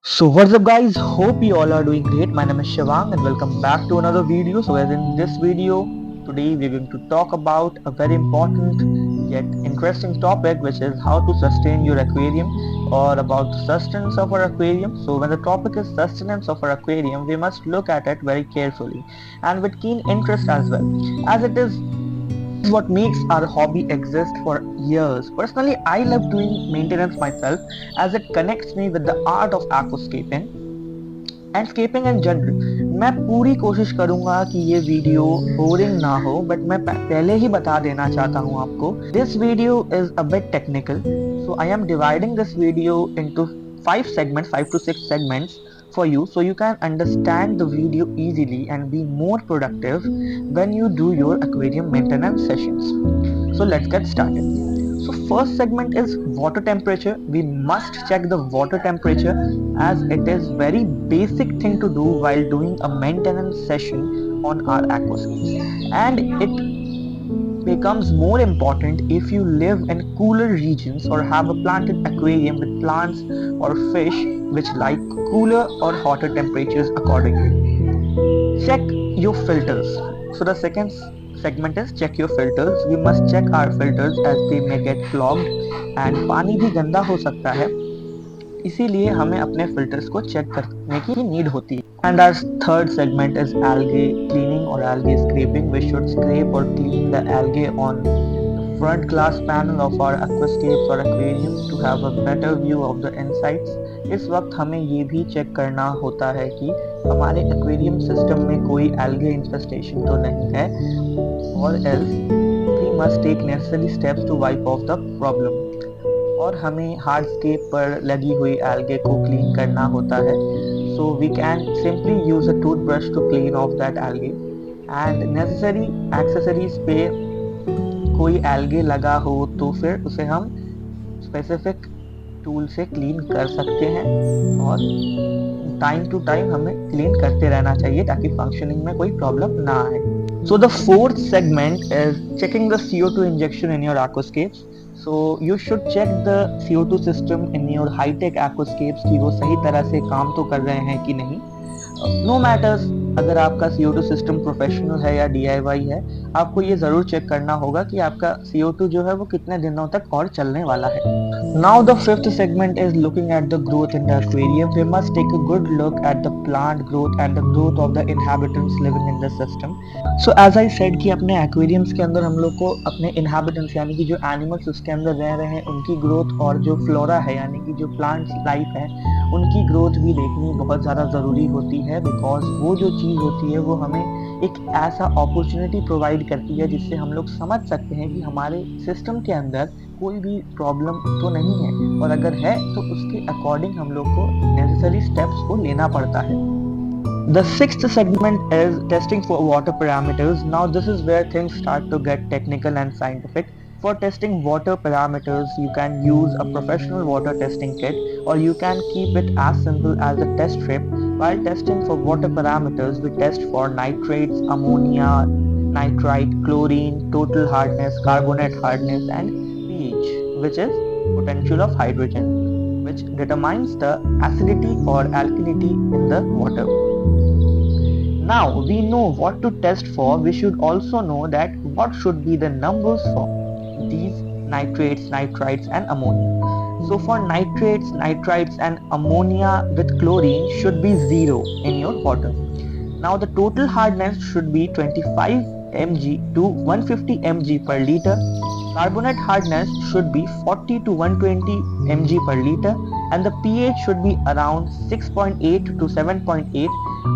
So what's up guys, hope you all are doing great. My name is Shivang and welcome back to another video. So as in this video, today we're going to talk about a very important yet interesting topic, which is how to sustain your aquarium, or about the sustenance of our aquarium. So when the topic is sustenance of our aquarium, we must look at it very carefully and with keen interest as well, as it is what makes our hobby exist for years. Personally, I love doing maintenance myself as it connects me with the art of aquascaping and escaping in general. मैं पूरी कोशिश करूंगा कि ये video boring ना हो, but मैं पहले ही बता देना चाहता हूँ आपको, this video is a bit technical, so I am dividing this video into 5 to 6 segments for you, so you can understand the video easily and be more productive when you do your aquarium maintenance sessions. So let's get started. So first segment is water temperature. We must check the water temperature as it is very basic thing to do while doing a maintenance session on our aquascapes, and it becomes more important if you live in cooler regions or have a planted aquarium with plants or fish which like cooler or hotter temperatures accordingly. Check your filters. So the second segment is check your filters. We must check our filters as they may get clogged and पानी भी गंदा हो सकता है, इसीलिए हमें अपने filters को चेक करने की नीड होती है. And our third segment is algae cleaning or algae scraping. We should scrape or clean the algae on the front glass panel of our aquascapes or aquariums to have a better view of the insides. इस वक्त हमें ये भी check करना होता है कि हमारे एक्वेरियम सिस्टम में कोई algae infestation तो नहीं है, or else we must take necessary steps to wipe off the problem. और हमें हार्डस्केप पर लगी हुई एल्गे को क्लीन करना होता है, so we can simply use a toothbrush to clean off that algae, and necessary accessories पे कोई एल्गे लगा हो तो फिर उसे हम स्पेसिफिक टूल से क्लीन कर सकते हैं, और टाइम टू टाइम हमें क्लीन करते रहना चाहिए ताकि फंक्शनिंग में कोई प्रॉब्लम ना आए. So the fourth segment is checking the CO2 injection in your aquascapes. So you should check the CO2 system in your high-tech aquascapes कि वो सही तरह से काम तो कर रहे हैं कि नहीं. नो मैटर्स, अगर आपका CO2 सिस्टम प्रोफेशनल है या DIY है, आपको ये ज़रूर चेक करना होगा कि आपका CO2 जो है वो कितने दिनों तक और चलने वाला है. Now the fifth segment is looking at the growth in the aquarium. We must take a good look at the plant growth and the growth of the inhabitants living in the system. So as I said कि अपने aquariums के अंदर हम लोग को अपने inhabitants यानी कि जो animals उसके अंदर रह रहे हैं उनकी growth, और जो flora है यानी कि जो plants life है उनकी ग्रोथ भी देखनी बहुत ज़्यादा ज़रूरी होती है, बिकॉज वो जो चीज़ होती है वो हमें एक ऐसा अपॉर्चुनिटी प्रोवाइड करती है जिससे हम लोग समझ सकते हैं कि हमारे सिस्टम के अंदर कोई भी प्रॉब्लम तो नहीं है, और अगर है तो उसके अकॉर्डिंग हम लोग को नेसेसरी स्टेप्स को लेना पड़ता है. The sixth segment is testing for water parameters. Now this is where things start to get technical and scientific. For testing water parameters, you can use a professional water testing kit, or you can keep it as simple as a test strip. While testing for water parameters, we test for nitrates, ammonia, nitrite, chlorine, total hardness, carbonate hardness, and pH, which is potential of hydrogen, which determines the acidity or alkalinity in the water. Now we know what to test for. We should also know that what should be the numbers for these nitrates, nitrites and ammonia. So for nitrates, nitrites and ammonia with chlorine should be 0 in your water. Now the total hardness should be 25 mg to 150 mg per liter. Carbonate hardness should be 40 to 120 mg per liter, and the pH should be around 6.8 to 7.8,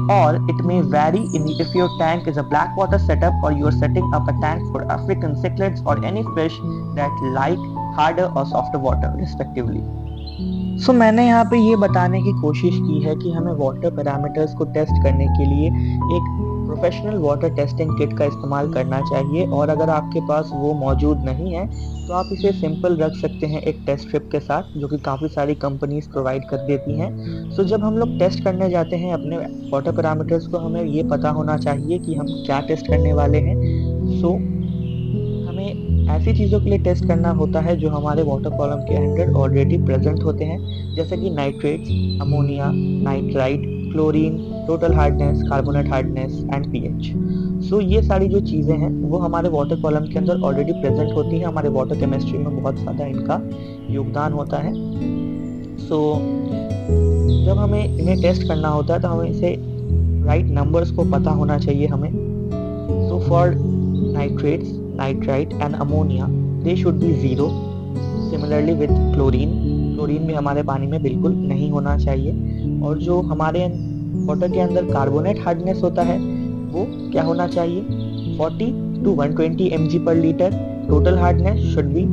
or it may vary if your tank is a black water setup or you are setting up a tank for African cichlids or any fish that like harder or softer water respectively. So मैंने यहाँ पे ये बताने की कोशिश की है कि हमें वाटर पैरामीटर्स को टेस्ट करने के लिए एक प्रोफेशनल वाटर टेस्टिंग किट का इस्तेमाल करना चाहिए, और अगर आपके पास वो मौजूद नहीं है तो आप इसे सिंपल रख सकते हैं एक टेस्ट स्ट्रिप के साथ, जो कि काफ़ी सारी कंपनीज प्रोवाइड कर देती हैं. सो जब हम लोग टेस्ट करने जाते हैं अपने वाटर पैरामीटर्स को, हमें ये पता होना चाहिए कि हम क्या टेस्ट करने वाले हैं. सो हमें ऐसी चीज़ों के लिए टेस्ट करना होता है जो हमारे वाटर कॉलम के अंदर ऑलरेडी प्रेजेंट होते हैं, जैसे कि nitrates, ammonia, nitrite, chlorine, total hardness, carbonate hardness and pH. So ये सारी जो चीज़ें हैं वो हमारे वाटर कॉलम के अंदर ऑलरेडी प्रेजेंट होती हैं। हमारे वाटर केमिस्ट्री में बहुत ज़्यादा इनका योगदान होता है। सो जब हमें इन्हें टेस्ट करना होता है तो हमें इसे राइट नंबर्स को पता होना चाहिए हमें। So for nitrates, nitrite and ammonia, they should be 0. Similarly with chlorine, chlorine भी हमारे पानी में बिल्कुल नहीं होना चाहिए। और जो हमारे वाटर के अंदर कार्बोनेट हार्डनेस होता है वो क्या होना चाहिए, 40 to 120 mg पर litre. Total hardness should be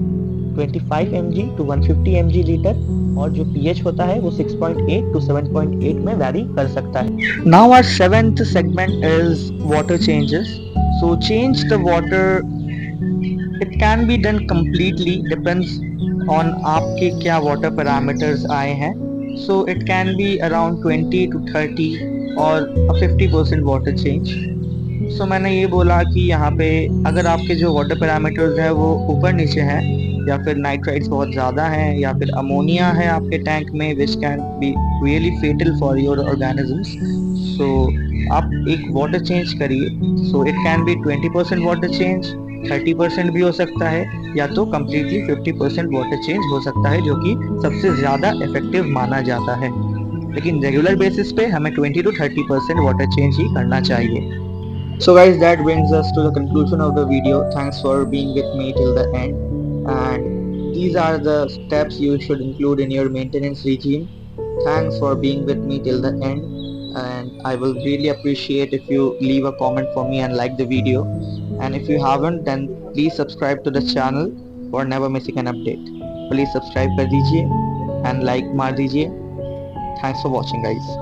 25 mg to 150 mg litre. और जो pH होता है वो 6.8 to 7.8 में वैरी कर सकता है। Now our seventh segment is water changes. So change the water, it can be done completely, depends on आपके क्या water parameters आए हैं। So it can be around 20 to 30 और 50% water change। So मैंने ये बोला कि यहाँ पे अगर आपके जो वाटर पैरामीटर्स हैं वो ऊपर नीचे हैं, या फिर नाइट्राइट्स बहुत ज़्यादा हैं, या फिर अमोनिया है आपके टैंक में which can be really fatal for your organisms, so आप एक वाटर चेंज करिए। So it can be 20% water change, 30% भी हो सकता है, या तो कम्प्लीटली 50% वाटर चेंज हो सकता है, जो कि सबसे ज़्यादा इफेक्टिव माना जाता है। लेकिन रेगुलर बेसिस पे हमें 20 to 30% वाटर चेंज ही करना चाहिए। So guys, that brings us to the conclusion of the video. Thanks for being with me till the end, and these are the steps you should include in your maintenance regime. Thanks for being with me till the end, and I will really appreciate if you leave a comment for me and like the video. And if you haven't, then please subscribe to the channel for never missing an update. Please subscribe कर दीजिए and like मार दीजिए. Thanks for watching guys.